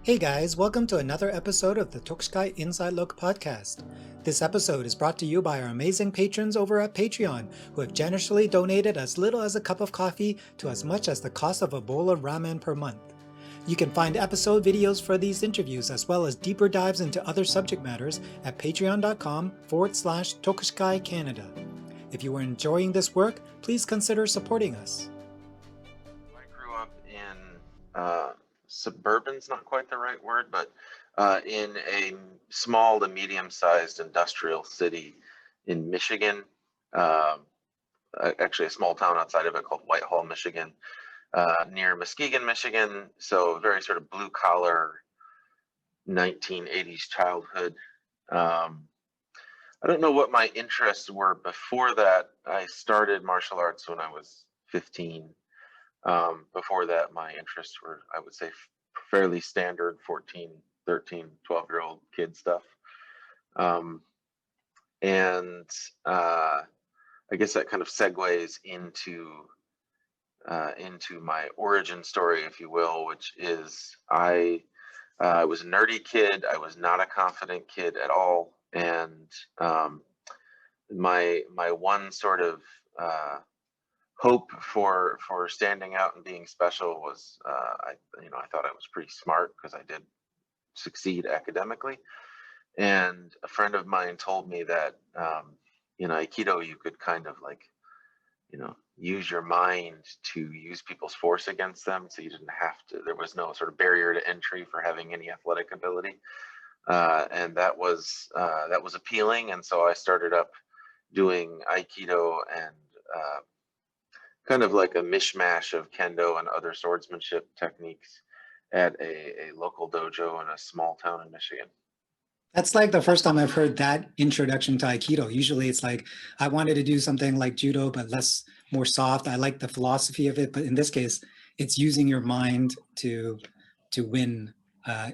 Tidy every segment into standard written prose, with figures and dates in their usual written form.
Hey guys, welcome to another episode of the Tokushikai Inside Look podcast. This episode is brought to you by our amazing patrons over at Patreon, who have generously donated as little as a cup of coffee to as much as the cost of a bowl of ramen per month. You can find episode videos for these interviews as well as deeper dives into other subject matters at patreon.com/Tokushikai Canada. If you are enjoying this work, please consider supporting us. I grew up in suburban's not quite the right word, but in a small to medium-sized industrial city in Michigan, actually a small town outside of it called Whitehall, Michigan, near Muskegon, Michigan. So very sort of blue-collar 1980s childhood. I don't know what my interests were before that. I started martial arts when I was 15. Before that, my interests were, I would say, fairly standard 14, 13, 12-year-old kid stuff. And I guess that kind of segues into my origin story, if you will, which is I was a nerdy kid. I was not a confident kid at all. And my one sort of hope for standing out and being special was I thought I was pretty smart because I did succeed academically, and a friend of mine told me that in Aikido you could kind of like use your mind to use people's force against them, so you didn't have to, there was no sort of barrier to entry for having any athletic ability, and that was appealing, and so I started up doing Aikido and kind of like a mishmash of kendo and other swordsmanship techniques at a local dojo in a small town in Michigan. That's like the first time I've heard that introduction to Aikido. Usually it's like, I wanted to do something like Judo, but more soft. I like the philosophy of it, but in this case, it's using your mind to win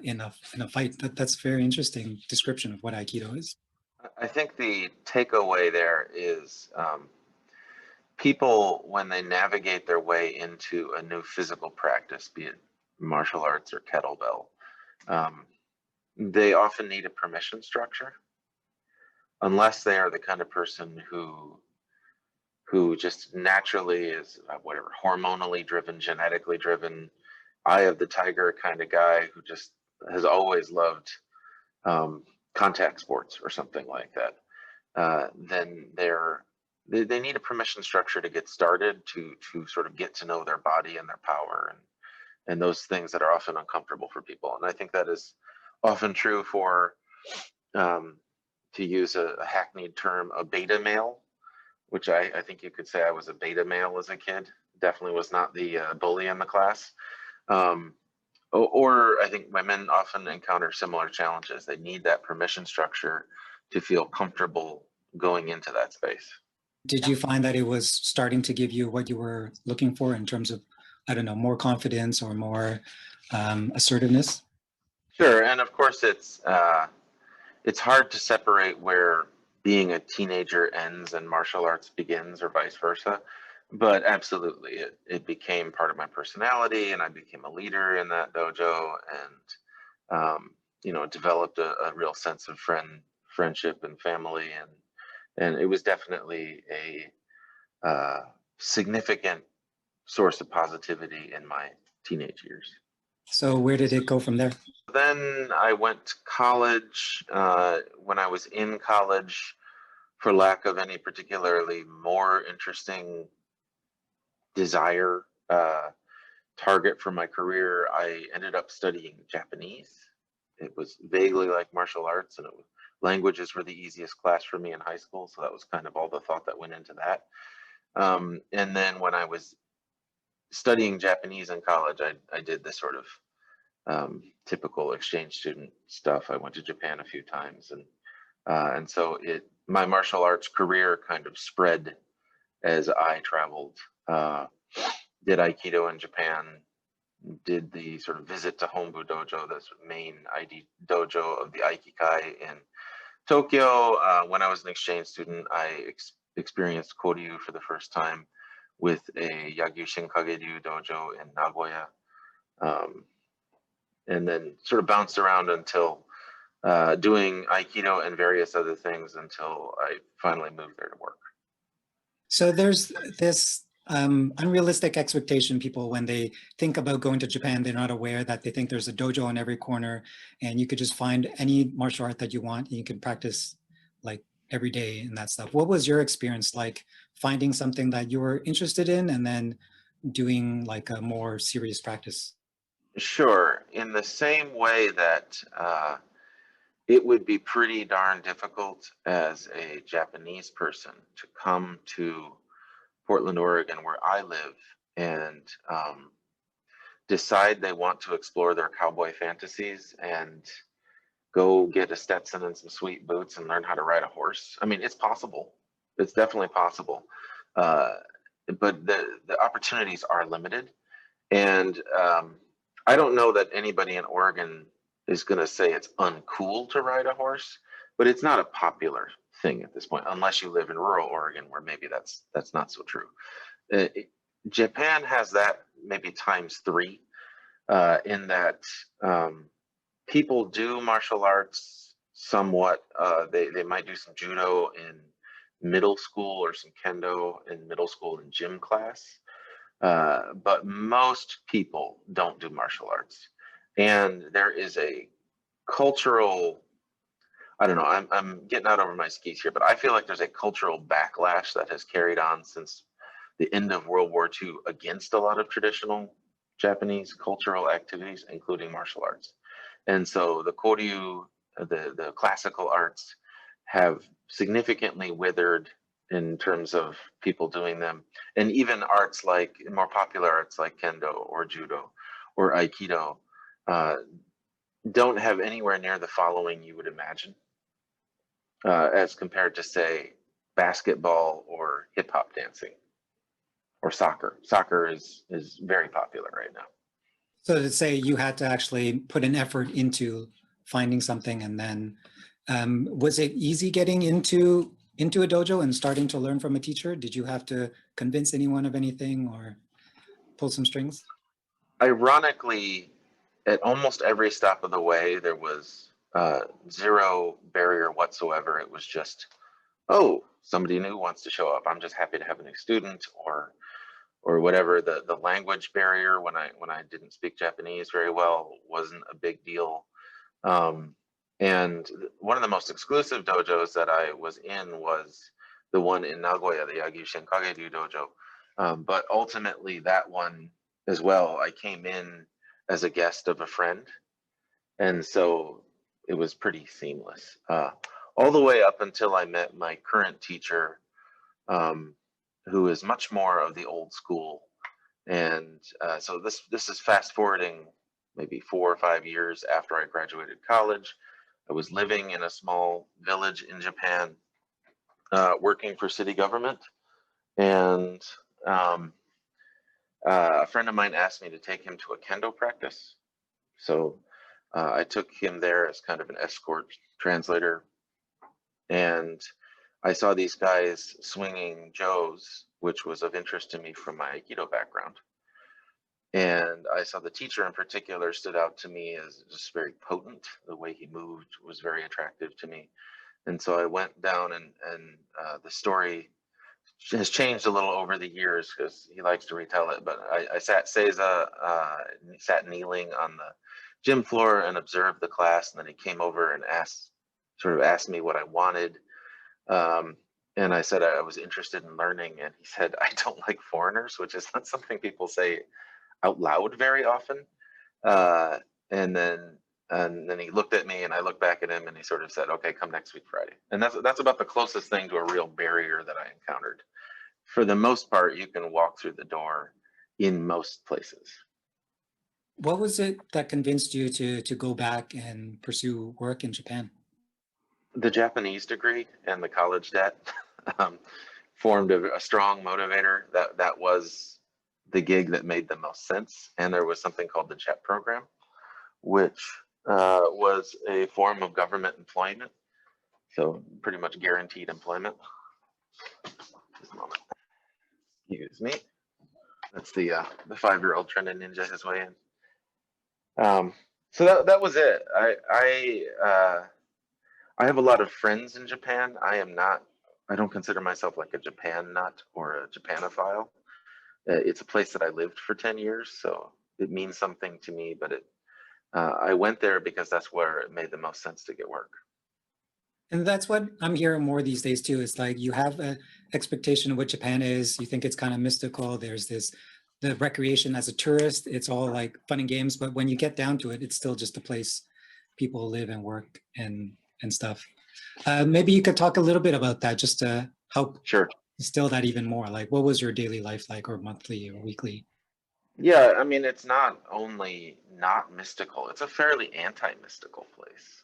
in a fight. That's a very interesting description of what Aikido is. I think the takeaway there is people, when they navigate their way into a new physical practice, be it martial arts or kettlebell, they often need a permission structure, unless they are the kind of person who just naturally is whatever, hormonally driven, genetically driven, eye of the tiger kind of guy who just has always loved contact sports or something like that. Then they need a permission structure to get started, to sort of get to know their body and their power and those things that are often uncomfortable for people. And I think that is often true for, to use a hackneyed term, a beta male, which I think you could say I was a beta male as a kid. Definitely was not the bully in the class. Or I think women often encounter similar challenges. They need that permission structure to feel comfortable going into that space. Did you find that it was starting to give you what you were looking for in terms of, I don't know, more confidence or more assertiveness? Sure, and of course it's hard to separate where being a teenager ends and martial arts begins, or vice versa. But absolutely, it became part of my personality, and I became a leader in that dojo, and developed a real sense of friendship and family, and it was definitely a significant source of positivity in my teenage years. So where did it go from there? Then I went to college. When I was in college, for lack of any particularly more interesting desire target for my career, I ended up studying Japanese. It was vaguely like martial arts, and languages were the easiest class for me in high school, so that was kind of all the thought that went into that. And then when I was studying Japanese in college, I did this sort of typical exchange student stuff. I went to Japan a few times, and so my martial arts career kind of spread as I traveled. Did Aikido in Japan, did the sort of visit to Hombu Dojo, the main ID dojo of the Aikikai in Tokyo. When I was an exchange student, I experienced Koryu for the first time with a Yagyu Shinkage Ryu dojo in Nagoya. and then sort of bounced around until doing Aikido and various other things until I finally moved there to work. So there's this unrealistic expectation people when they think about going to Japan, they're not aware that they think there's a dojo on every corner and you could just find any martial art that you want and you can practice like every day and that stuff. What was your experience like finding something that you were interested in and then doing like a more serious practice? Sure. In the same way that it would be pretty darn difficult as a Japanese person to come to Portland, Oregon, where I live, and decide they want to explore their cowboy fantasies and go get a Stetson and some sweet boots and learn how to ride a horse. I mean, it's possible. It's definitely possible. But the opportunities are limited. And I don't know that anybody in Oregon is going to say it's uncool to ride a horse, but it's not a popular thing at this point, unless you live in rural Oregon, where maybe that's not so true. Japan has that maybe times three, in that people do martial arts somewhat. They might do some judo in middle school or some kendo in middle school in gym class. But most people don't do martial arts. And there is a cultural, I don't know, I'm getting out over my skis here, but I feel like there's a cultural backlash that has carried on since the end of World War II against a lot of traditional Japanese cultural activities, including martial arts. And so the Koryu, the classical arts, have significantly withered in terms of people doing them. And even arts like, more popular arts like kendo or judo or aikido, don't have anywhere near the following you would imagine, as compared to, say, basketball or hip hop dancing or soccer. Soccer is very popular right now. So to say you had to actually put an effort into finding something, and then was it easy getting into a dojo and starting to learn from a teacher? Did you have to convince anyone of anything or pull some strings? Ironically, at almost every stop of the way, there was zero barrier whatsoever. It was just, oh, somebody new wants to show up. I'm just happy to have a new student, or whatever. The language barrier, when I didn't speak Japanese very well, wasn't a big deal. And one of the most exclusive dojos that I was in was the one in Nagoya, the Yagyu Shinkageryu dojo. But ultimately, that one as well, I came in as a guest of a friend, and so it was pretty seamless. All the way up until I met my current teacher, who is much more of the old school. And so this is fast forwarding maybe 4 or 5 years after I graduated college. I was living in a small village in Japan, working for city government, and a friend of mine asked me to take him to a kendo practice. So I took him there as kind of an escort translator, and I saw these guys swinging Joes, which was of interest to me from my Aikido background. And I saw the teacher in particular stood out to me as just very potent. The way he moved was very attractive to me. And so I went down, and the story has changed a little over the years because he likes to retell it. But I sat sat kneeling on the gym floor and observed the class. And then he came over and asked me what I wanted. And I said I was interested in learning, and he said, I don't like foreigners, which is not something people say out loud very often. And then he looked at me, and I looked back at him, and he sort of said, okay, come next week Friday. And that's about the closest thing to a real barrier that I encountered. For the most part, you can walk through the door in most places. What was it that convinced you to go back and pursue work in Japan? The Japanese degree and the college debt formed a strong motivator. That was the gig that made the most sense. And there was something called the JET program, which was a form of government employment. So pretty much guaranteed employment. Just a moment. Excuse me. That's the 5-year-old trying to ninja his way in. So that was it. I have a lot of friends in Japan. I don't consider myself like a Japan nut or a Japanophile. It's a place that I lived for 10 years, so it means something to me, but I went there because that's where it made the most sense to get work. And that's what I'm hearing more these days too. It's like you have an expectation of what Japan is. You think it's kind of mystical. There's the recreation as a tourist. It's all like fun and games. But when you get down to it, it's still just a place people live and work and stuff. Maybe you could talk a little bit about that just to help Sure. distill that even more. Like, what was your daily life like, or monthly or weekly? Yeah, I mean, it's not only not mystical, it's a fairly anti-mystical place.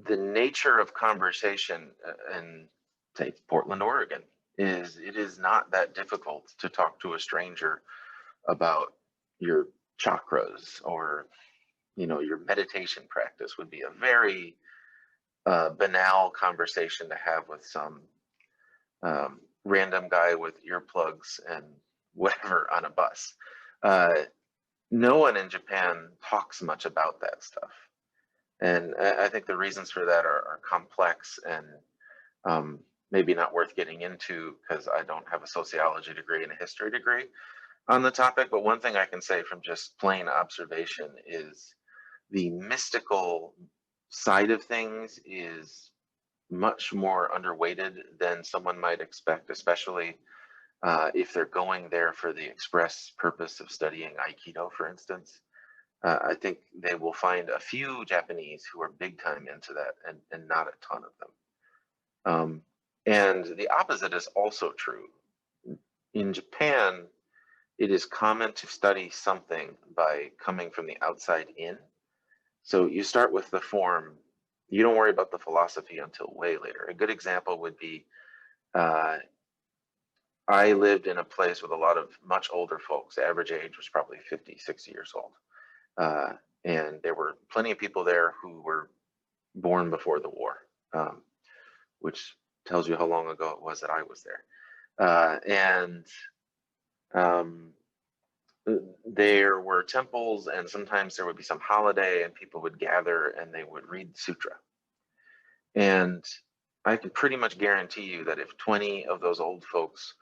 The nature of conversation in, say, Portland, Oregon, is it is not that difficult to talk to a stranger about your chakras, or your meditation practice would be a very banal conversation to have with some random guy with earplugs and whatever on a bus. No one in Japan talks much about that stuff. And I think the reasons for that are complex and maybe not worth getting into, because I don't have a sociology degree and a history degree on the topic. But one thing I can say from just plain observation is the mystical side of things is much more underweighted than someone might expect, especially if they're going there for the express purpose of studying Aikido, for instance. I think they will find a few Japanese who are big time into that, and not a ton of them. And the opposite is also true. In Japan, it is common to study something by coming from the outside in. So you start with the form. You don't worry about the philosophy until way later. A good example would be I lived in a place with a lot of much older folks. The average age was probably 50, 60 years old. And there were plenty of people there who were born before the war, which tells you how long ago it was that I was there. And there were temples, and sometimes there would be some holiday and people would gather and they would read the sutra. And I can pretty much guarantee you that if 20 of those old folks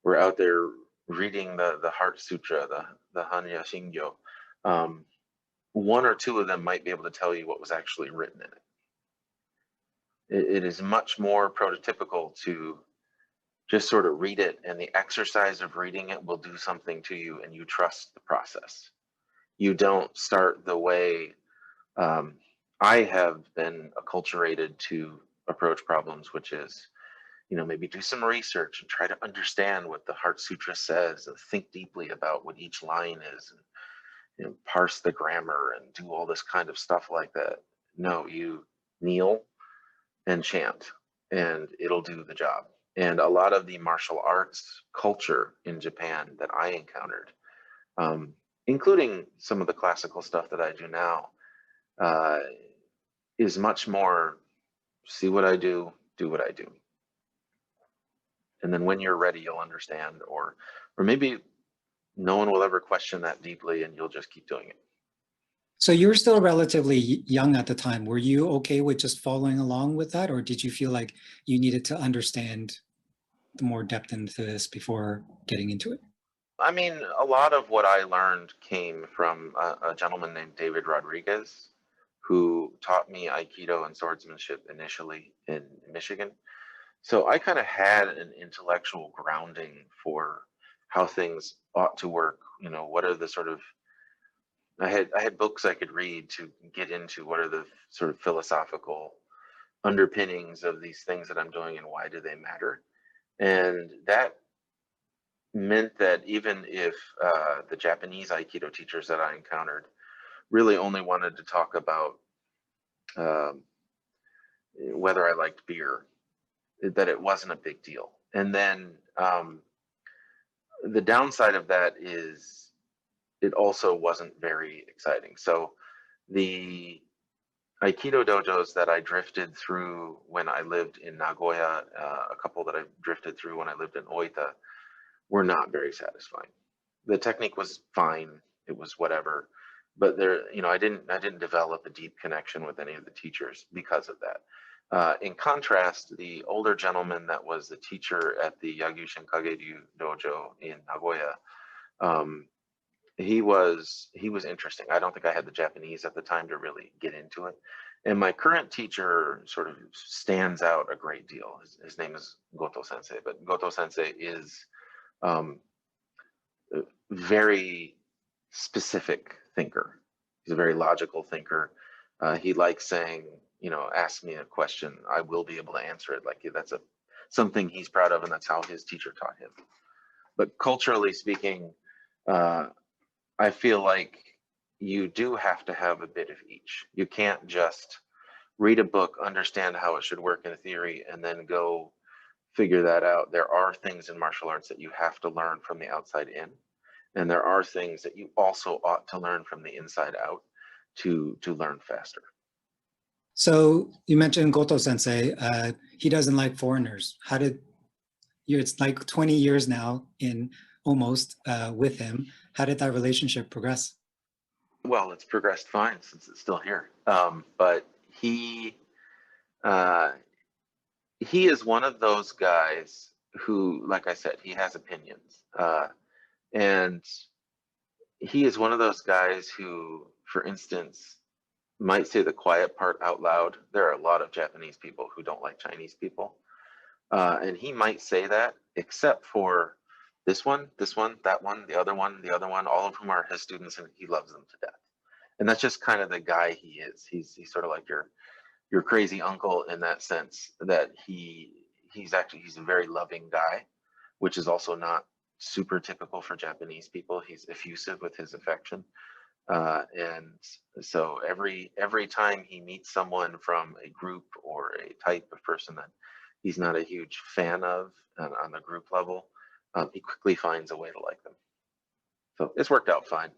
were out there reading the Heart Sutra, the Hanya Shingyo, one or two of them might be able to tell you what was actually written in it. It is much more prototypical to just sort of read it, and the exercise of reading it will do something to you, and you trust the process. You don't start the way I have been acculturated to approach problems, which is, maybe do some research and try to understand what the Heart Sutra says, and think deeply about what each line is, and parse the grammar and do all this kind of stuff like that. No, you kneel and chant, and it'll do the job. And a lot of the martial arts culture in Japan that I encountered, including some of the classical stuff that I do now, is much more see what I do what I do. And then when you're ready, you'll understand, or maybe no one will ever question that deeply, and you'll just keep doing it. So you were still relatively young at the time. Were you okay with just following along with that, or did you feel like you needed to understand the more depth into this before getting into it? I mean, a lot of what I learned came from a gentleman named David Rodriguez, who taught me Aikido and swordsmanship initially in Michigan. So I kind of had an intellectual grounding for how things ought to work. What are the sort of, I had books I could read to get into what are the sort of philosophical underpinnings of these things that I'm doing, and why do they matter. And that meant that even if the Japanese Aikido teachers that I encountered really only wanted to talk about whether I liked beer, that it wasn't a big deal. And then the downside of that is it also wasn't very exciting. So the Aikido dojos that I drifted through when I lived in Nagoya, a couple that I drifted through when I lived in Oita, were not very satisfying. the technique was fine. It was whatever, but I didn't develop a deep connection with any of the teachers because of that. In contrast, the older gentleman that was the teacher at the Yagyu Kage-ryu Dojo in Nagoya, um, he was interesting. I don't think I had the Japanese at the time to really get into it. And my current teacher sort of stands out a great deal. His name is Goto Sensei, but Goto Sensei is um, a very specific thinker. He's a very logical thinker. He likes saying, ask me a question, I will be able to answer it. Like that's something he's proud of, and that's how his teacher taught him. But culturally speaking, I feel like you do have to have a bit of each. You can't just read a book, understand how it should work in theory, and then go figure that out. There are things in martial arts that you have to learn from the outside in, and there are things that you also ought to learn from the inside out to learn faster. So you mentioned Goto Sensei. He doesn't like foreigners. It's like 20 years now in almost with him. How did that relationship progress? Well, it's progressed fine since it's still here. But he is one of those guys who, like I said, he has opinions. And he is one of those guys who, for instance, might say the quiet part out loud. There are a lot of Japanese people who don't like Chinese people. And he might say that, except for this one, that one, the other one, all of whom are his students, and he loves them to death. And that's just kind of the guy he is. He's sort of like your crazy uncle in that sense, that he's a very loving guy, which is also not super typical for Japanese people. He's effusive with his affection. And so every time he meets someone from a group or a type of person that he's not a huge fan of on the group level, he quickly finds a way to like them. So it's worked out fine.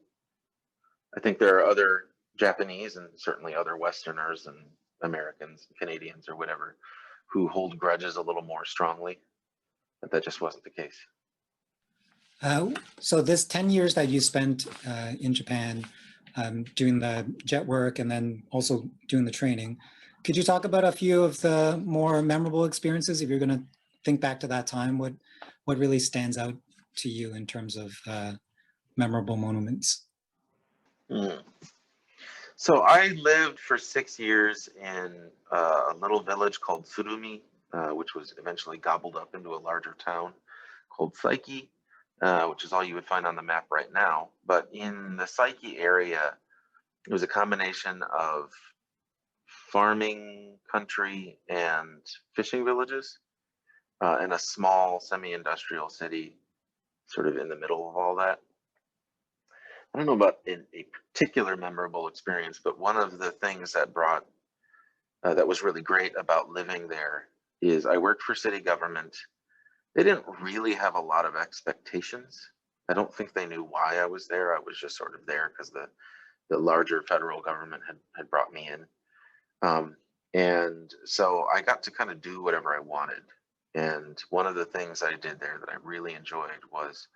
I think there are other Japanese and certainly other Westerners and Americans, Canadians or whatever, who hold grudges a little more strongly, but that just wasn't the case. So this 10 years that you spent in Japan doing the jet work and then also doing the training, could you talk about a few of the more memorable experiences? If you're going to think back to that time, what really stands out to you in terms of memorable moments? So I lived for 6 years in a little village called Tsurumi, which was eventually gobbled up into a larger town called Saiki, which is all you would find on the map right now. But in the Saiki area, it was a combination of farming country and fishing villages, and a small semi-industrial city sort of in the middle of all that. I don't know about a particular memorable experience, but one of the things that that was really great about living there is I worked for city government. They didn't really have a lot of expectations. I don't think they knew why I was there. I was just sort of there because the larger federal government had brought me in. And so I got to kind of do whatever I wanted. And one of the things I did there that I really enjoyed was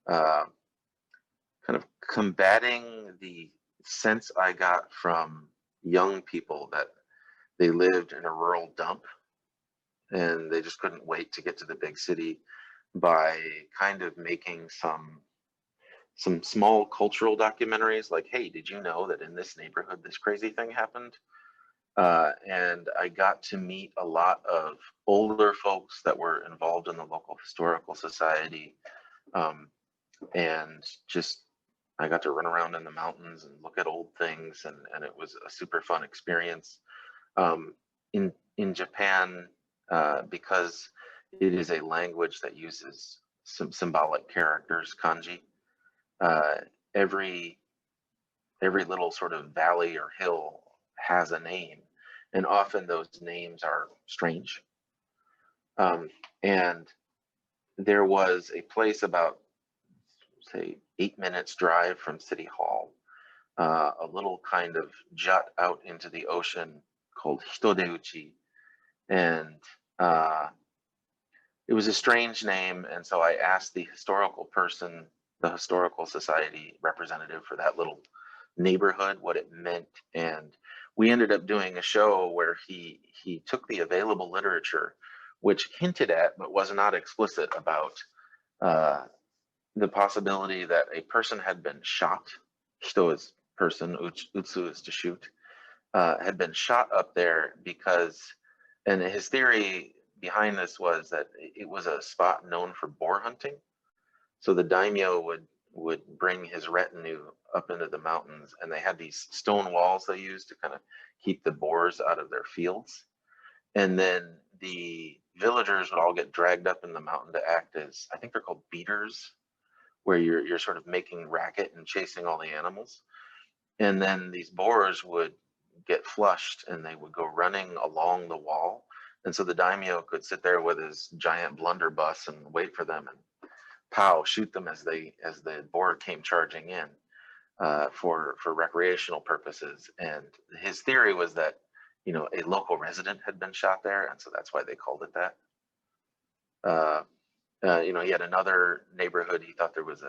kind of combating the sense I got from young people that they lived in a rural dump and they just couldn't wait to get to the big city, by kind of making some small cultural documentaries like, hey, did you know that in this neighborhood this crazy thing happened? And I got to meet a lot of older folks that were involved in the local historical society, and just I got to run around in the mountains and look at old things, and it was a super fun experience. In Japan, because it is a language that uses some symbolic characters, kanji, every little sort of valley or hill has a name, and often those names are strange. And there was a place about, say, 8 minutes drive from City Hall, a little kind of jut out into the ocean called Hitodeuchi. And it was a strange name. And so I asked the historical person the historical society representative for that little neighborhood, what it meant. And we ended up doing a show where he took the available literature, which hinted at but was not explicit about uh, the possibility that a person had been shot. Shito is person, utsu is to shoot, had been shot up there because, and his theory behind this was that it was a spot known for boar hunting. So the daimyo would bring his retinue up into the mountains, and they had these stone walls they used to kind of keep the boars out of their fields. And then the villagers would all get dragged up in the mountain to act as, I think they're called beaters, where you're sort of making racket and chasing all the animals. And then these boars would get flushed and they would go running along the wall. And so the daimyo could sit there with his giant blunderbuss and wait for them and pow, shoot them as the boar came charging in for recreational purposes. And his theory was that, you know, a local resident had been shot there, and so that's why they called it that. You know, he had another neighborhood. He thought there was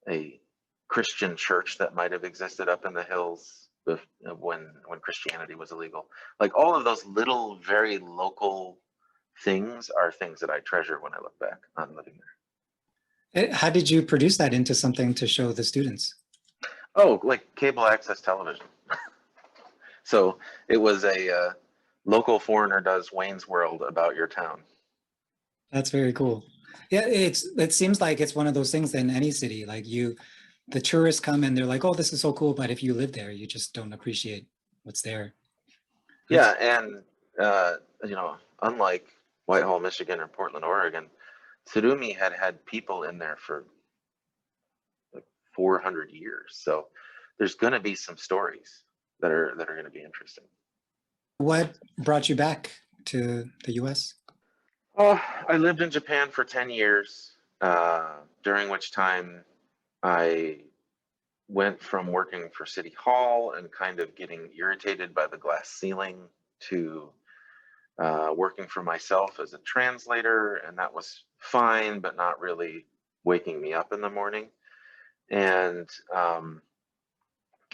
a Christian church that might have existed up in the hills when Christianity was illegal. Like all of those little, very local things are things that I treasure when I look back on living there. How did you produce that into something to show the students? Oh, like cable access television. So it was a local foreigner does Wayne's World about your town. That's very cool. Yeah, it seems like it's one of those things in any city. Like the tourists come and they're like, "Oh, this is so cool," but if you live there, you just don't appreciate what's there. Yeah, and you know, unlike Whitehall, Michigan, or Portland, Oregon, Tsurumi had people in there for like 400 years. So there's going to be some stories that are going to be interesting. What brought you back to the U.S.? Oh, I lived in Japan for 10 years, during which time I went from working for City Hall and kind of getting irritated by the glass ceiling to working for myself as a translator, and that was fine, but not really waking me up in the morning. And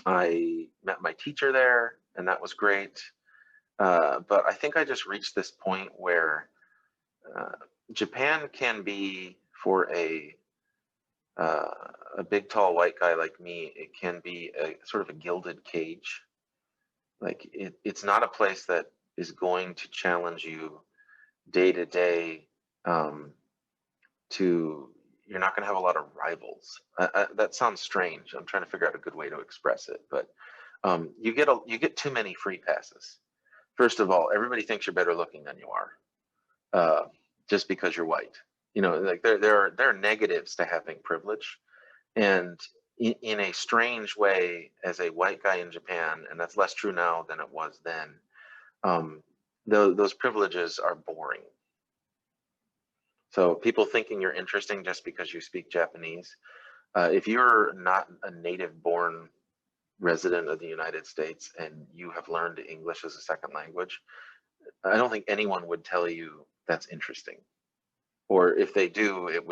I met my teacher there, and that was great. But I think I just reached this point where Japan can be, for a big, tall, white guy like me, it can be a sort of a gilded cage. Like it's not a place that is going to challenge you day to day. You're not going to have a lot of rivals. That sounds strange. I'm trying to figure out a good way to express it, but you get too many free passes. First of all, everybody thinks you're better looking than you are, just because you're white. You know, like there are negatives to having privilege, and in a strange way, as a white guy in Japan, and that's less true now than it was then, those privileges are boring. So people thinking you're interesting just because you speak Japanese, if you're not a native-born resident of the United States and you have learned English as a second language, I don't think anyone would tell you that's interesting. Or if they do, it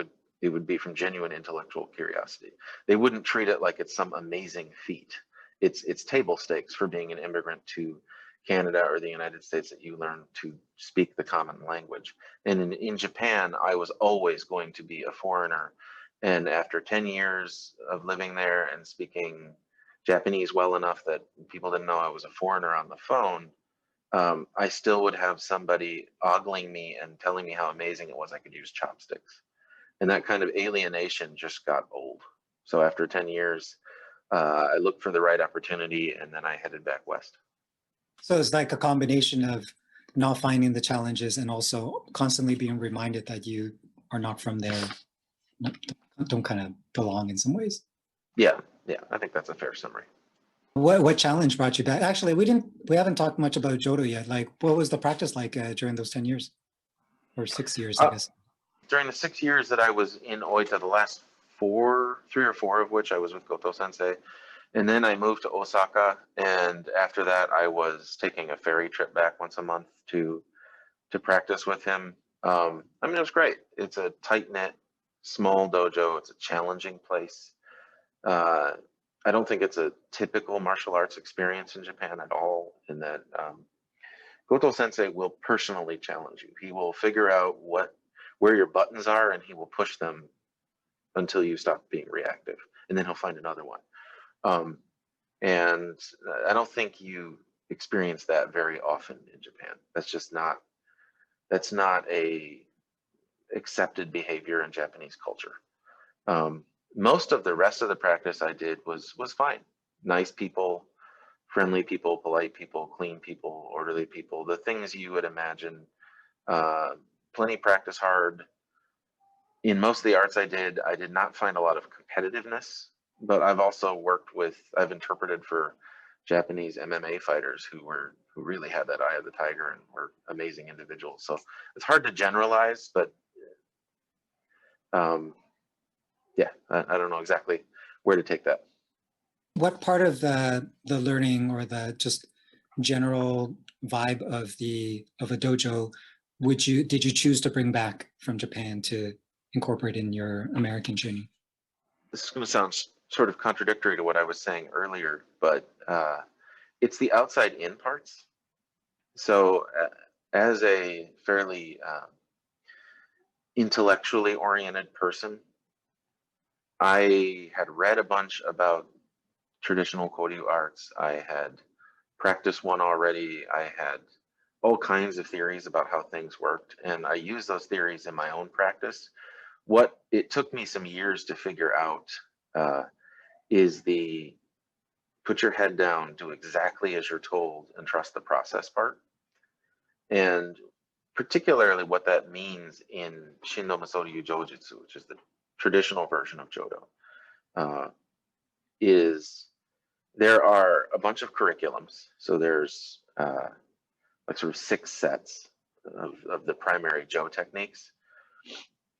would be from genuine intellectual curiosity. They wouldn't treat it like it's some amazing feat. It's table stakes for being an immigrant to Canada or the United States that you learn to speak the common language. And in Japan, I was always going to be a foreigner. And after 10 years of living there and speaking Japanese well enough that people didn't know I was a foreigner on the phone, I still would have somebody ogling me and telling me how amazing it was I could use chopsticks. And that kind of alienation just got old. So after 10 years, I looked for the right opportunity, and then I headed back west. So it's like a combination of not finding the challenges and also constantly being reminded that you are not from there, don't kind of belong in some ways. Yeah, I think that's a fair summary. What challenge brought you back? Actually, we haven't talked much about Jodo yet. Like, what was the practice like during those 10 years? Or 6 years, I guess. During the 6 years that I was in Oita, the last 3 or 4 of which I was with Goto Sensei. And then I moved to Osaka, and after that I was taking a ferry trip back once a month to practice with him. I mean, it was great. It's a tight-knit small dojo. It's a challenging place. I don't think it's a typical martial arts experience in Japan at all, in that Goto Sensei will personally challenge you. He will figure out where your buttons are, and he will push them until you stop being reactive, and then he'll find another one. And I don't think you experience that very often in Japan. That's not a accepted behavior in Japanese culture. Most of the rest of the practice I did was fine. Nice people, friendly people, polite people, clean people, orderly people, the things you would imagine. Plenty practice hard. In most of the arts I did not find a lot of competitiveness, but I've interpreted for Japanese MMA fighters who really had that eye of the tiger and were amazing individuals. So it's hard to generalize, but yeah, I don't know exactly where to take that. What part of the learning or the just general vibe of a dojo did you choose to bring back from Japan to incorporate in your American journey? This is going to sound sort of contradictory to what I was saying earlier, but it's the outside in parts. So as a fairly intellectually oriented person, I had read a bunch about traditional Koryu arts. I had practiced one already. I had all kinds of theories about how things worked, and I used those theories in my own practice. What it took me some years to figure out is the put your head down, do exactly as you're told, and trust the process part. And particularly what that means in Shindo Muso Ryu Jojutsu, which is the traditional version of Jodo, is there are a bunch of curriculums. So there's like sort of 6 sets of the primary Jo techniques.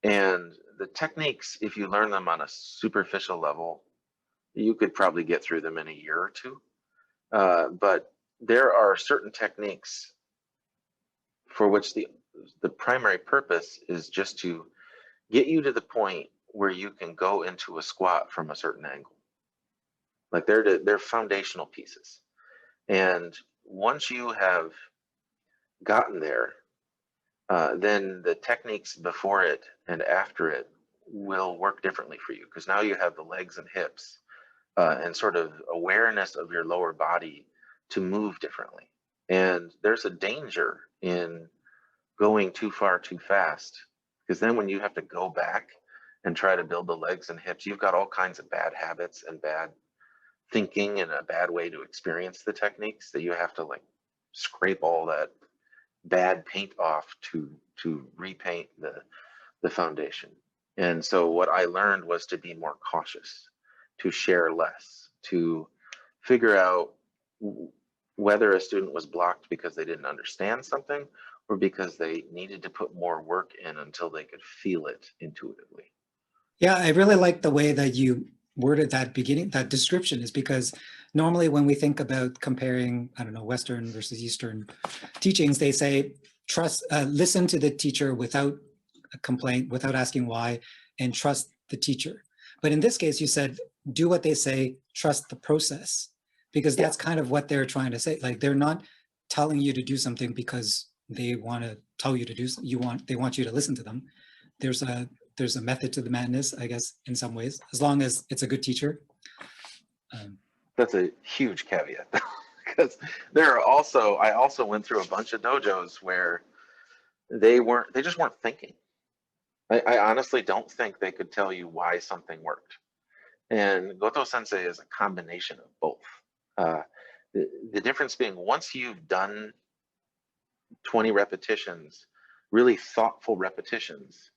And the techniques, if you learn them on a superficial level, you could probably get through them in a year or two. But there are certain techniques for which the primary purpose is just to get you to the point where you can go into a squat from a certain angle. Like they're foundational pieces. And once you have gotten there, then the techniques before it and after it will work differently for you, because now you have the legs and hips and sort of awareness of your lower body to move differently. And there's a danger in going too far too fast, because then when you have to go back and try to build the legs and hips, you've got all kinds of bad habits and bad thinking and a bad way to experience the techniques that you have to like scrape all that bad paint off to repaint the foundation. And so what I learned was to be more cautious, to share less, to figure out whether a student was blocked because they didn't understand something or because they needed to put more work in until they could feel it intuitively. Yeah, I really like the way that you worded that description, is because normally when we think about comparing, I don't know, Western versus Eastern teachings, they say, listen to the teacher without a complaint, without asking why, and trust the teacher. But in this case, you said, do what they say, trust the process, because that's kind of what they're trying to say. Like, they're not telling you to do something because they want to tell you to do, they want you to listen to them. There's a method to the madness, I guess, in some ways, as long as it's a good teacher. That's a huge caveat, because I also went through a bunch of dojos where they just weren't thinking. I honestly don't think they could tell you why something worked. And Goto Sensei is a combination of both. The difference being, once you've done 20 repetitions, really thoughtful repetitions,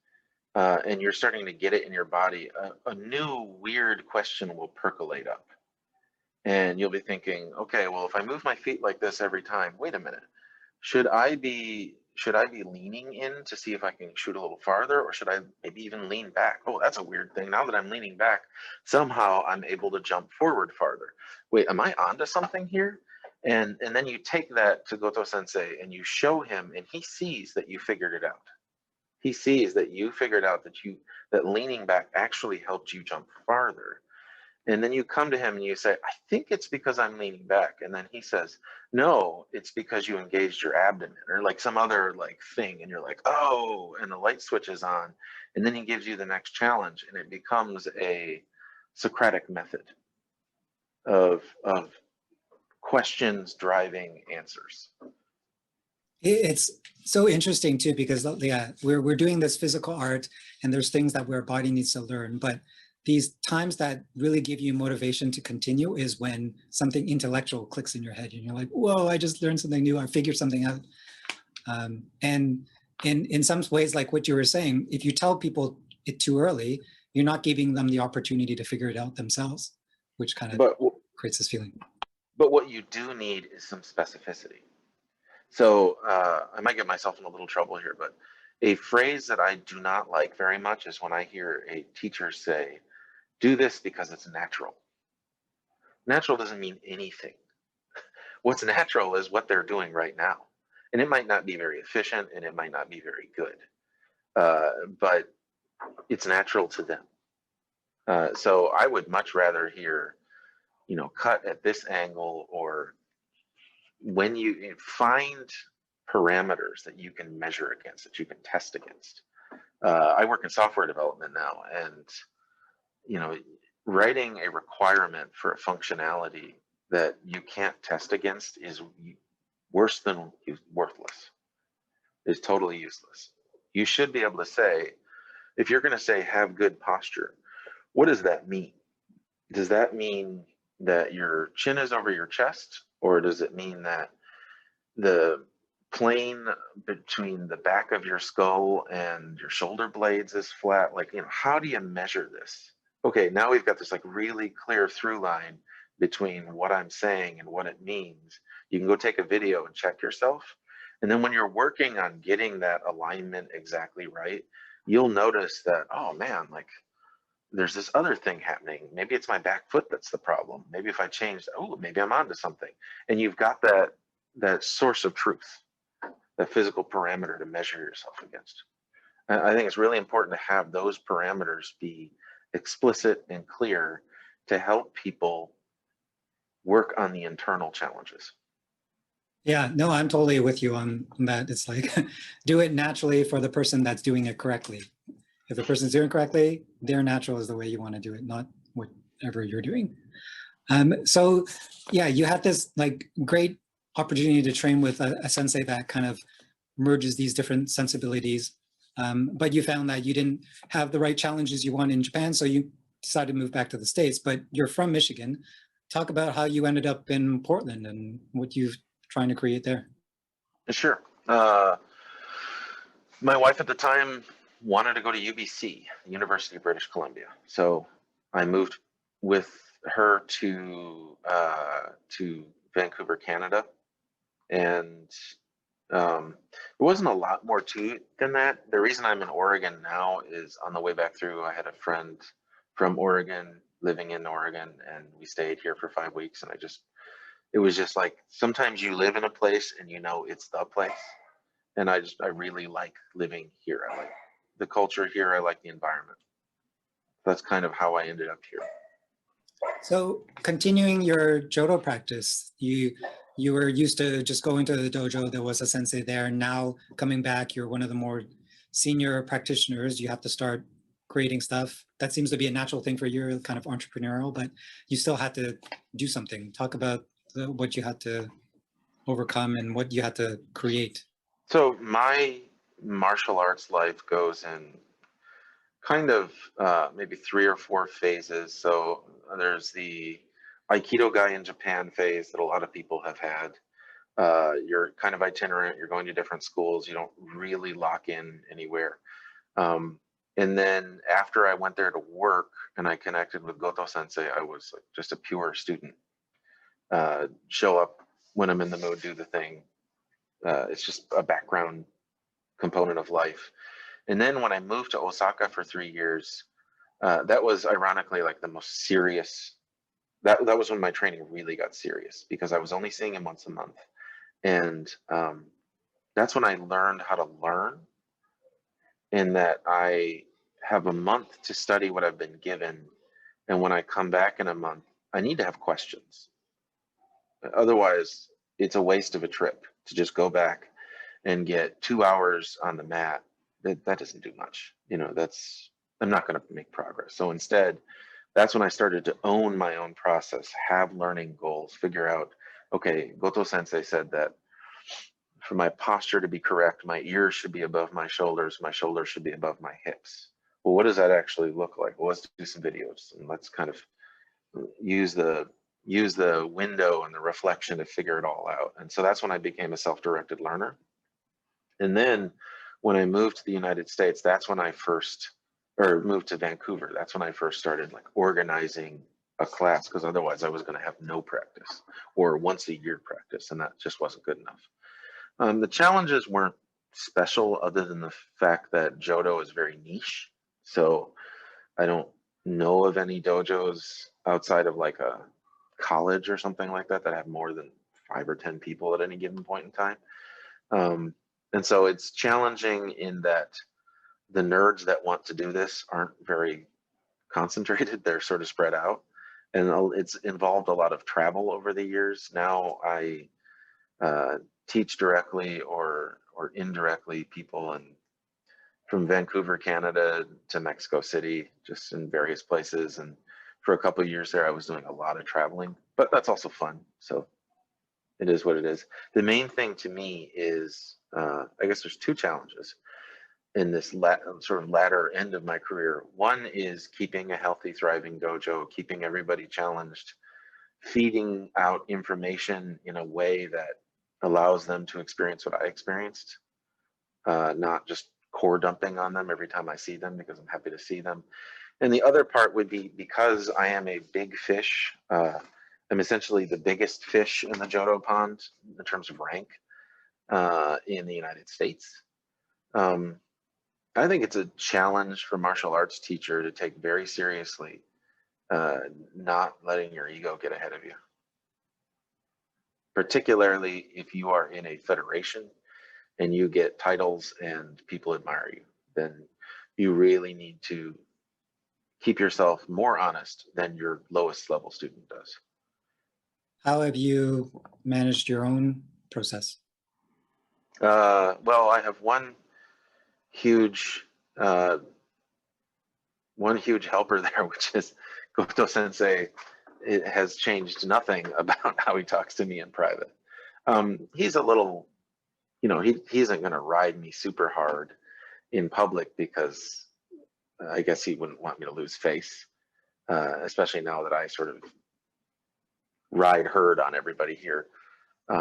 and you're starting to get it in your body, a new weird question will percolate up. And you'll be thinking, okay, well, if I move my feet like this every time, wait a minute, should I be leaning in to see if I can shoot a little farther, or should I maybe even lean back? Oh, that's a weird thing. Now that I'm leaning back, somehow I'm able to jump forward farther. Wait, am I onto something here? And then you take that to Goto Sensei and you show him, and he sees that you figured it out. He sees that you figured out that leaning back actually helped you jump farther. And then you come to him and you say, I think it's because I'm leaning back. And then he says, no, it's because you engaged your abdomen or like some other like thing. And you're like, oh, and the light switches on. And then he gives you the next challenge, and it becomes a Socratic method of questions driving answers. It's so interesting too, because yeah, we're doing this physical art and there's things that our body needs to learn, but these times that really give you motivation to continue is when something intellectual clicks in your head and you're like, whoa, I just learned something new, I figured something out. And in some ways, like what you were saying, if you tell people it too early, you're not giving them the opportunity to figure it out themselves, which kind of creates this feeling. But what you do need is some specificity. So I might get myself in a little trouble here, but a phrase that I do not like very much is when I hear a teacher say, do this because it's natural. Natural doesn't mean anything. What's natural is what they're doing right now. And it might not be very efficient and it might not be very good, but it's natural to them. So I would much rather hear, cut at this angle, or when you find parameters that you can measure against, that you can test against. I work in software development now, and writing a requirement for a functionality that you can't test against is worse than worthless. Is totally useless. You should be able to say, if you're going to say have good posture, what does that mean? Does that mean that your chin is over your chest, or does it mean that the plane between the back of your skull and your shoulder blades is flat? Like, how do you measure this? Okay, now we've got this like really clear through line between what I'm saying and what it means. You can go take a video and check yourself. And then when you're working on getting that alignment exactly right, you'll notice that, oh man, like there's this other thing happening. Maybe it's my back foot that's the problem. Maybe if I change, maybe I'm onto something. And you've got that source of truth, that physical parameter to measure yourself against. And I think it's really important to have those parameters be explicit and clear to help people work on the internal challenges. Yeah, no, I'm totally with you on that. It's like, do it naturally for the person that's doing it correctly. If the person's doing it correctly, their natural is the way you want to do it, not whatever you're doing. So yeah, you had this like great opportunity to train with a sensei that kind of merges these different sensibilities. But you found that you didn't have the right challenges you want in Japan, so you decided to move back to the States, but you're from Michigan. Talk about how you ended up in Portland and what you're trying to create there. Sure. My wife at the time wanted to go to UBC, University of British Columbia. So I moved with her to Vancouver, Canada. And there wasn't a lot more to it than that. The reason I'm in Oregon now is on the way back through, I had a friend from Oregon living in Oregon, and we stayed here for 5 weeks. And it was just like, sometimes you live in a place and it's the place. And I really like living here. I like the culture here. I like the environment. That's kind of how I ended up here. So continuing your Jodo practice, you were used to just going to the dojo. There was a sensei there. Now coming back, you're one of the more senior practitioners. You have to start creating stuff. That seems to be a natural thing for you, kind of entrepreneurial, but you still had to do something. Talk about what you had to overcome and what you had to create. So my martial arts life goes in kind of maybe 3 or 4 phases. So there's the Aikidokai in Japan phase that a lot of people have had. You're kind of itinerant, you're going to different schools, you don't really lock in anywhere. And then after I went there to work and I connected with Goto Sensei, I was like just a pure student. Show up when I'm in the mood, do the thing. It's just a background component of life. And then when I moved to Osaka for 3 years, that was ironically like the most serious. That was when my training really got serious, because I was only seeing him once a month. And that's when I learned how to learn in that I have a month to study what I've been given. And when I come back in a month, I need to have questions. Otherwise, it's a waste of a trip to just go back and get 2 hours on the mat. That doesn't do much. I'm not going to make progress. So instead, that's when I started to own my own process, have learning goals, figure out, okay, Goto Sensei said that for my posture to be correct, my ears should be above my shoulders should be above my hips. Well, what does that actually look like? Well, let's do some videos and let's kind of use the window and the reflection to figure it all out. And so that's when I became a self-directed learner. And then when I moved to the United States, that's when I first, or moved to Vancouver, that's when I first started like organizing a class, because otherwise I was going to have no practice or once a year practice, and that just wasn't good enough. The challenges weren't special other than the fact that Jodo is very niche. So I don't know of any dojos outside of like a college or something like that that have more than 5 or 10 people at any given point in time. And so it's challenging in that the nerds that want to do this aren't very concentrated. They're sort of spread out. And it's involved a lot of travel over the years. Now I teach directly or indirectly people from Vancouver, Canada to Mexico City, just in various places. And for a couple of years there, I was doing a lot of traveling, but that's also fun. So it is what it is. The main thing to me is, I guess there's 2 challenges in this sort of latter end of my career. One is keeping a healthy, thriving dojo, keeping everybody challenged, feeding out information in a way that allows them to experience what I experienced, not just core dumping on them every time I see them, because I'm happy to see them. And the other part would be, because I am a big fish, I'm essentially the biggest fish in the Jodo pond in terms of rank in the United States. I think it's a challenge for martial arts teacher to take very seriously, not letting your ego get ahead of you. Particularly if you are in a federation and you get titles and people admire you, then you really need to keep yourself more honest than your lowest level student does. How have you managed your own process? Well, I have one huge helper there, which is Goto Sensei. It has changed nothing about how he talks to me in private. He's a little, he isn't going to ride me super hard in public, because I guess he wouldn't want me to lose face, especially now that I sort of ride herd on everybody here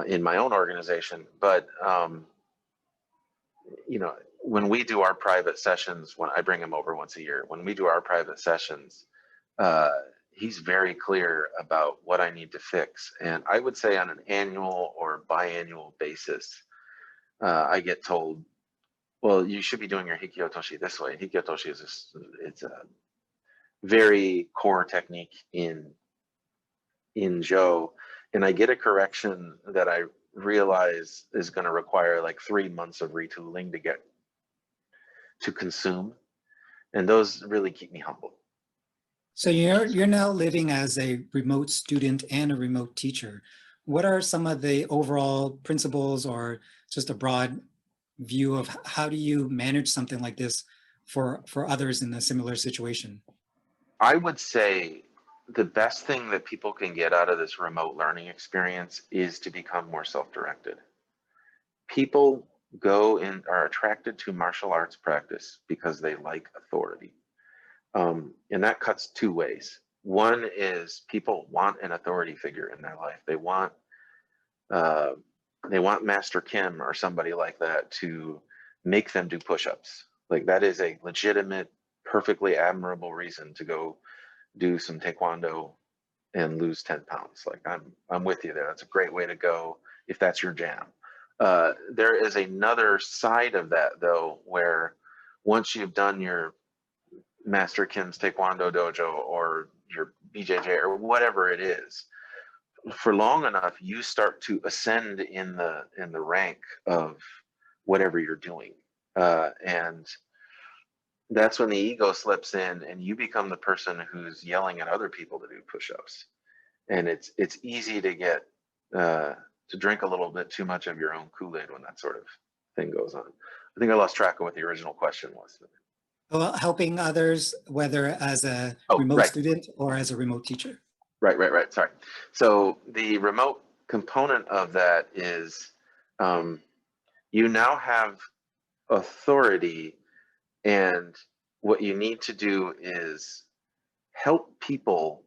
in my own organization. But when we do our private sessions, when I bring him over once a year, when we do our private sessions, he's very clear about what I need to fix. And I would say on an annual or biannual basis, I get told, well, you should be doing your Hikiotoshi this way. Hikiotoshi it's a very core technique in Jo. And I get a correction that I realize is going to require like 3 months of retooling to consume. And those really keep me humble. So you're now living as a remote student and a remote teacher. What are some of the overall principles, or just a broad view of how do you manage something like this for others in a similar situation? I would say the best thing that people can get out of this remote learning experience is to become more self-directed. People are attracted to martial arts practice because they like authority. And that cuts 2 ways. One is people want an authority figure in their life. They want Master Kim or somebody like that to make them do push-ups. Like, that is a legitimate, perfectly admirable reason to go do some taekwondo and lose 10 pounds. Like, I'm with you there. That's a great way to go if that's your jam. There is another side of that, though, where once you've done your Master Kim's Taekwondo Dojo or your BJJ or whatever it is, for long enough, you start to ascend in the rank of whatever you're doing. And that's when the ego slips in and you become the person who's yelling at other people to do push-ups. And it's easy to get to drink a little bit too much of your own Kool-Aid when that sort of thing goes on. I think I lost track of what the original question was. Well, helping others, whether as a Oh, remote right, student or as a remote teacher. right. Sorry. So the remote component of that is you now have authority, and what you need to do is help people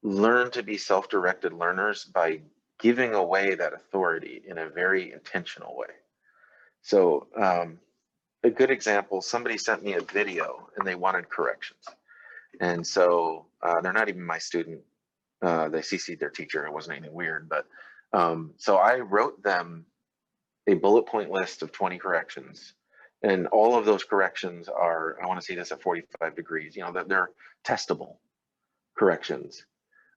learn to be self-directed learners by giving away that authority in a very intentional way. So a good example, somebody sent me a video and they wanted corrections. And so they're not even my student. They CC'd their teacher. It wasn't anything weird, but so I wrote them a bullet point list of 20 corrections. And all of those corrections are, I want to see this at 45 degrees, you know, they're testable corrections.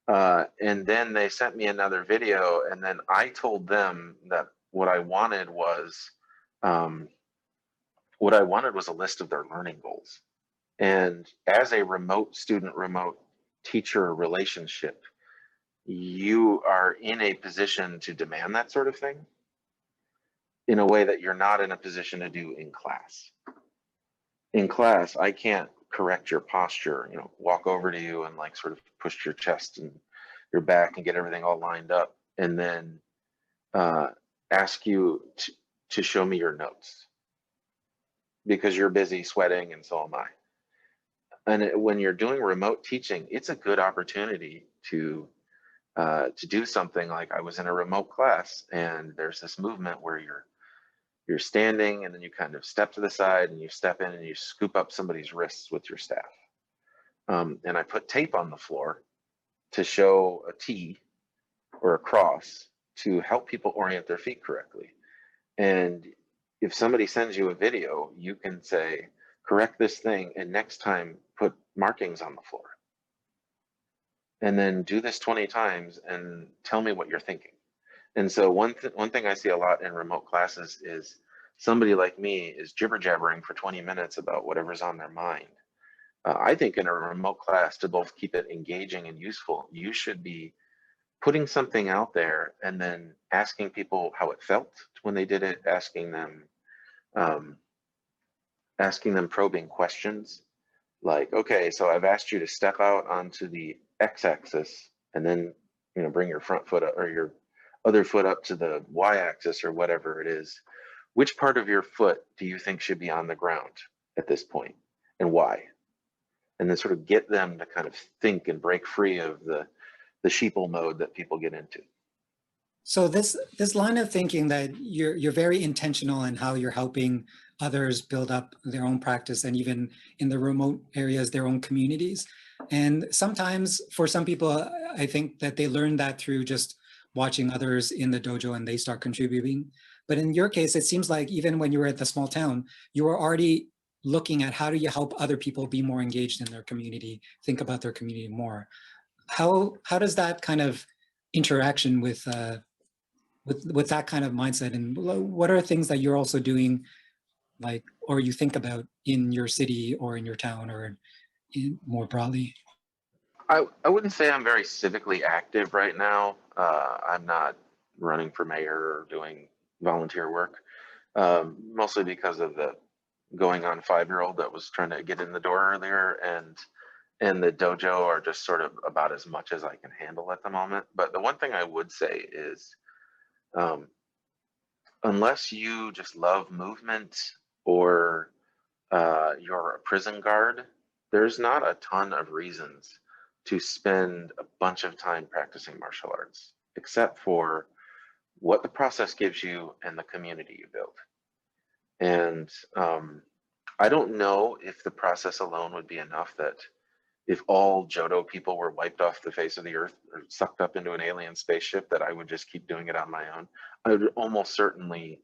And then they sent me another video, and then I told them that what I wanted was a list of their learning goals. And as a remote student, remote teacher relationship, you are in a position to demand that sort of thing in a way that you're not in a position to do in class. In class, I can't correct your posture, you know, walk over to you and like sort of push your chest and your back and get everything all lined up, and then ask you to show me your notes because you're busy sweating and so am I. And when you're doing remote teaching, it's a good opportunity to do something like I was in a remote class and there's this movement where you're standing and then you kind of step to the side and you step in and you scoop up somebody's wrists with your staff. And I put tape on the floor to show a T or a cross to help people orient their feet correctly. And if somebody sends you a video, you can say, correct this thing, and next time put markings on the floor. And then do this 20 times and tell me what you're thinking. And so one thing I see a lot in remote classes is somebody like me is jibber jabbering for 20 minutes about whatever's on their mind. I think in a remote class, to both keep it engaging and useful, you should be putting something out there and then asking people how it felt when they did it, asking them probing questions like, okay, so I've asked you to step out onto the x-axis and then, you know, bring your front foot up, or your other foot up to the y-axis or whatever it is. Which part of your foot do you think should be on the ground at this point and why? And then sort of get them to kind of think and break free of the sheeple mode that people get into. So this line of thinking that you're very intentional in how you're helping others build up their own practice, and even in the remote areas, their own communities. And sometimes for some people, I think that they learn that through just watching others in the dojo and they start contributing. But in your case, it seems like even when you were at the small town, you were already looking at how do you help other people be more engaged in their community, think about their community more. How does that kind of interaction with that kind of mindset, and what are things that you're also doing, like, or you think about in your city or in your town or more broadly? I wouldn't say I'm very civically active right now. I'm not running for mayor or doing volunteer work, mostly because of the going on 5-year-old that was trying to get in the door earlier, and the dojo are just sort of about as much as I can handle at the moment. But the one thing I would say is, unless you just love movement or you're a prison guard, there's not a ton of reasons to spend a bunch of time practicing martial arts, except for what the process gives you and the community you build. And I don't know if the process alone would be enough, that if all Jodo people were wiped off the face of the earth or sucked up into an alien spaceship, that I would just keep doing it on my own. I would almost certainly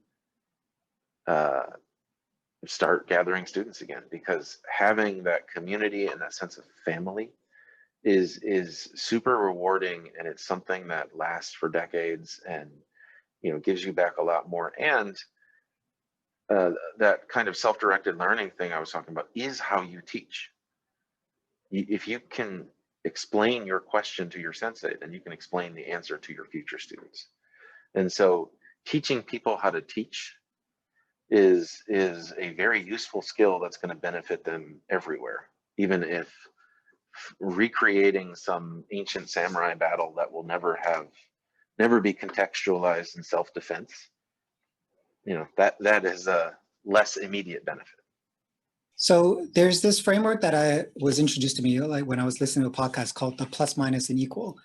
start gathering students again, because having that community and that sense of family is super rewarding, and it's something that lasts for decades and, you know, gives you back a lot more. And that kind of self-directed learning thing I was talking about is how you teach. If you can explain your question to your sensei, then you can explain the answer to your future students. And so teaching people how to teach is a very useful skill that's going to benefit them everywhere, even if recreating some ancient samurai battle that will never be contextualized in self-defense, you know, that is a less immediate benefit. So there's this framework that I was introduced to me like when I was listening to a podcast called the plus, minus, and equal.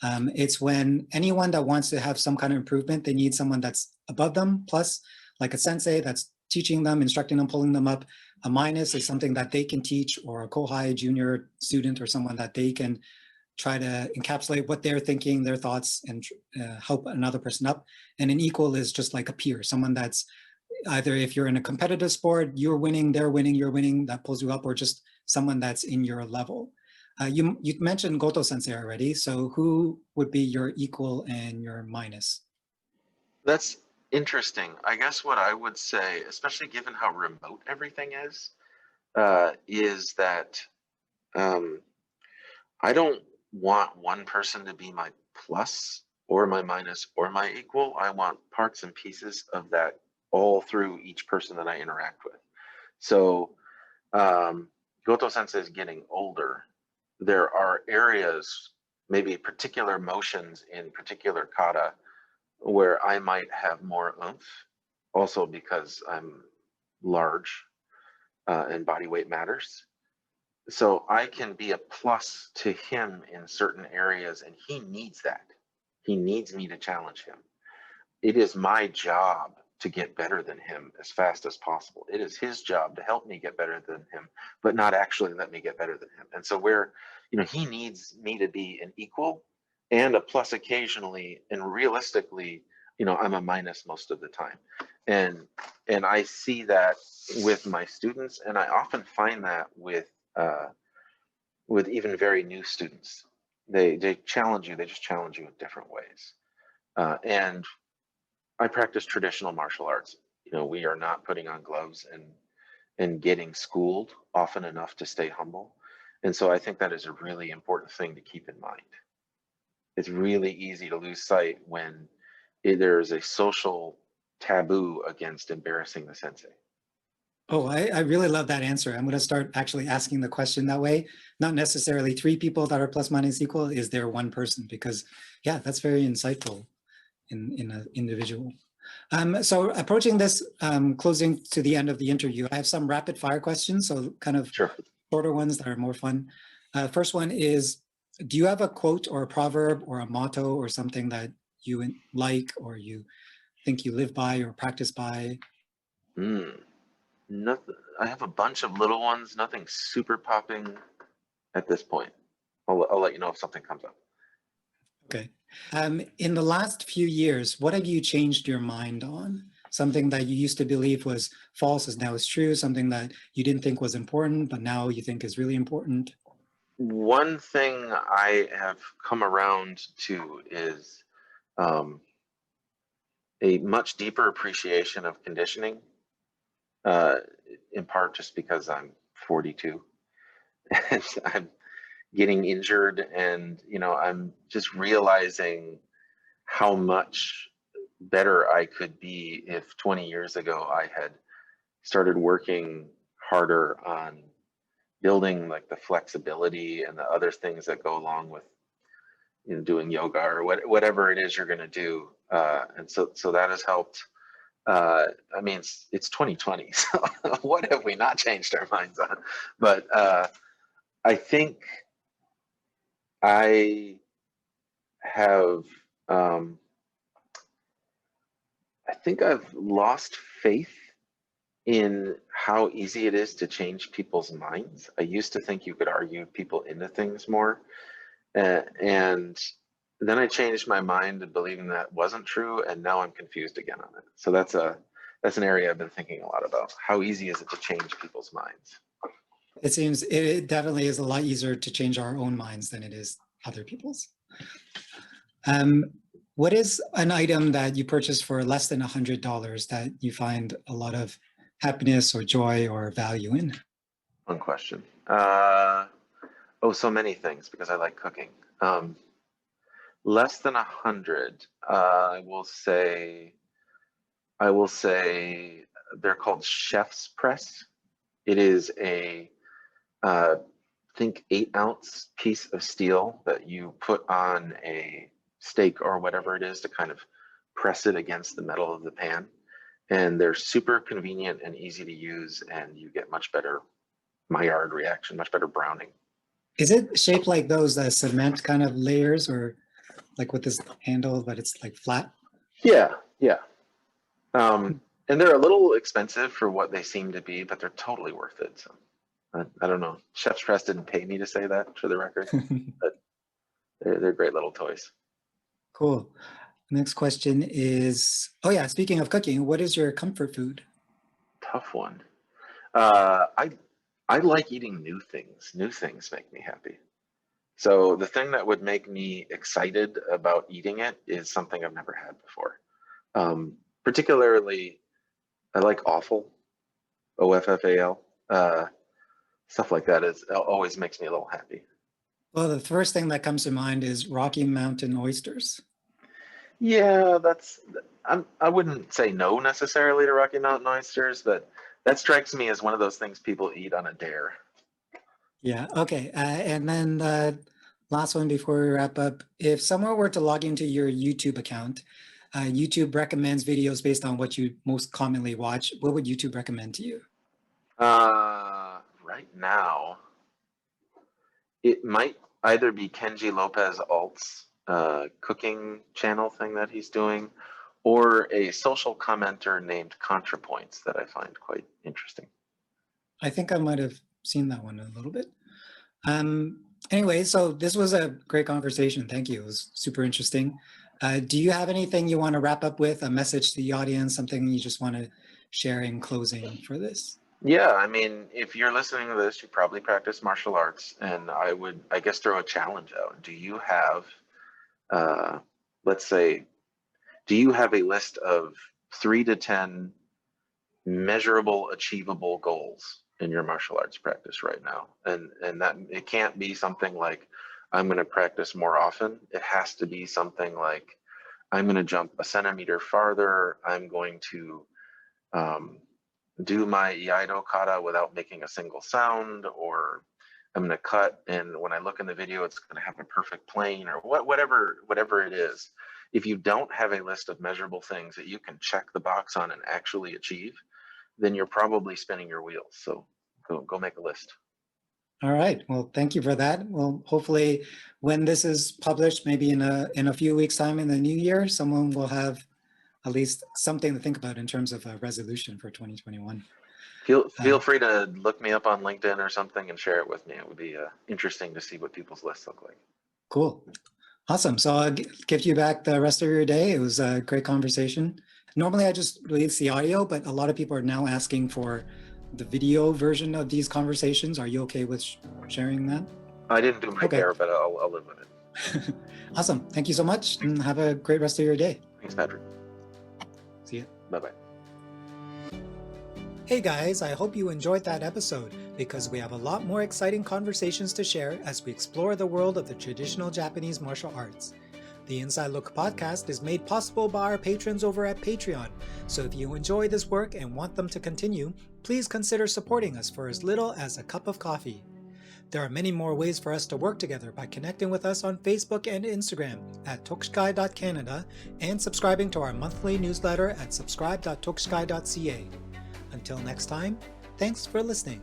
It's when anyone that wants to have some kind of improvement, they need someone that's above them, plus like a sensei that's teaching them, instructing them, pulling them up. A minus is something that they can teach, or a kohai junior student, or someone that they can try to encapsulate what they're thinking, their thoughts, and help another person up. And an equal is just like a peer, someone that's either, if you're in a competitive sport, you're winning, they're winning, you're winning, that pulls you up, or just someone that's in your level. You mentioned Goto Sensei already, so who would be your equal and your minus? That's interesting. I guess what I would say, especially given how remote everything is that I don't want one person to be my plus or my minus or my equal. I want parts and pieces of that all through each person that I interact with. So Goto Sensei is getting older. There are areas, maybe particular motions in particular kata, where I might have more oomph, also because I'm large and body weight matters. So I can be a plus to him in certain areas, and he needs that. He needs me to challenge him. It is my job to get better than him as fast as possible. It is his job to help me get better than him, but not actually let me get better than him. And so where, you know, he needs me to be an equal and a plus occasionally, and realistically, you know, I'm a minus most of the time. And I see that with my students, and I often find that with even very new students. They challenge you, they just challenge you in different ways. And I practice traditional martial arts. You know, we are not putting on gloves and getting schooled often enough to stay humble. And so I think that is a really important thing to keep in mind. It's really easy to lose sight when there is a social taboo against embarrassing the sensei. Oh, I really love that answer. I'm going to start actually asking the question that way. Not necessarily 3 people that are plus minus equal. Is there one person? Because yeah, that's very insightful in an individual. So approaching this, closing to the end of the interview, I have some rapid fire questions, so kind of Sure. shorter ones that are more fun. First one is, do you have a quote or a proverb or a motto or something that you like or you think you live by or practice by? Nothing. I have a bunch of little ones, nothing super popping at this point. I'll let you know if something comes up. Okay. In the last few years, what have you changed your mind on? Something that you used to believe was false is now is true, something that you didn't think was important, but now you think is really important? One thing I have come around to is a much deeper appreciation of conditioning, in part just because I'm 42 and I'm getting injured, and you know, I'm just realizing how much better I could be if 20 years ago I had started working harder on building like the flexibility and the other things that go along with, you know, doing yoga or whatever it is you're going to do. And so that has helped. I mean, it's 2020, so what have we not changed our minds on? But I think I have, I think I've lost faith in how easy it is to change people's minds. I used to think you could argue people into things more. And then I changed my mind to believing that wasn't true, and now I'm confused again on it. So that's an area I've been thinking a lot about. How easy is it to change people's minds? It seems it definitely is a lot easier to change our own minds than it is other people's. What is an item that you purchase for less than $100 that you find a lot of happiness or joy or value in? One question. So many things because I like cooking. Less than 100. I will say they're called chef's press. It is a think 8-ounce piece of steel that you put on a steak or whatever it is to kind of press it against the metal of the pan. And they're super convenient and easy to use, and you get much better Maillard reaction, much better browning. Is it shaped like those cement kind of layers, or like with this handle, but it's like flat? Yeah. And they're a little expensive for what they seem to be, but they're totally worth it. So I don't know. Chef's Press didn't pay me to say that, for the record, but they're great little toys. Cool. Next question is, speaking of cooking, what is your comfort food? Tough one. I like eating new things. New things make me happy. So the thing that would make me excited about eating it is something I've never had before. Particularly, I like offal, OFFAL. Stuff like that always makes me a little happy. Well, the first thing that comes to mind is Rocky Mountain oysters. Yeah, I wouldn't say no necessarily to Rocky Mountain oysters, but that strikes me as one of those things people eat on a dare. Yeah, okay. And then the last one before we wrap up, if someone were to log into your YouTube account, YouTube recommends videos based on what you most commonly watch. What would YouTube recommend to you? Right now, it might either be Kenji Lopez Alt's cooking channel thing that he's doing, or a social commenter named ContraPoints that I find quite interesting. I think I might have seen that one a little bit. Anyway, so this was a great conversation. Thank you. It was super interesting. Do you have anything you want to wrap up with, a message to the audience, something you just want to share in closing for this? Yeah, I mean, if you're listening to this, you probably practice martial arts, and I would, I guess, throw a challenge out. Do you have, let's say, do you have a list of 3 to 10 measurable, achievable goals in your martial arts practice right now? And that it can't be something like, I'm going to practice more often. It has to be something like, I'm going to jump a centimeter farther. I'm going to do my Iaido kata without making a single sound, or I'm going to cut, and when I look in the video, it's going to have a perfect plane, or whatever it is. If you don't have a list of measurable things that you can check the box on and actually achieve, then you're probably spinning your wheels. So go make a list. All right. Well, thank you for that. Well, hopefully when this is published, maybe in a few weeks' time in the new year, someone will have at least something to think about in terms of a resolution for 2021. Feel free to look me up on LinkedIn or something and share it with me. It would be interesting to see what people's lists look like. Cool. Awesome. So I'll give you back the rest of your day. It was a great conversation. Normally I just release the audio, but a lot of people are now asking for the video version of these conversations. Are you okay with sharing that? I didn't do my hair, but I'll live with it. Awesome. Thank you so much, and have a great rest of your day. Thanks, Patrick. See ya. Bye-bye. Hey guys, I hope you enjoyed that episode, because we have a lot more exciting conversations to share as we explore the world of the traditional Japanese martial arts. The Inside Look podcast is made possible by our patrons over at Patreon, so if you enjoy this work and want them to continue, please consider supporting us for as little as a cup of coffee. There are many more ways for us to work together by connecting with us on Facebook and Instagram at tokushikai.canada and subscribing to our monthly newsletter at subscribe.tokushikai.ca. Until next time, thanks for listening.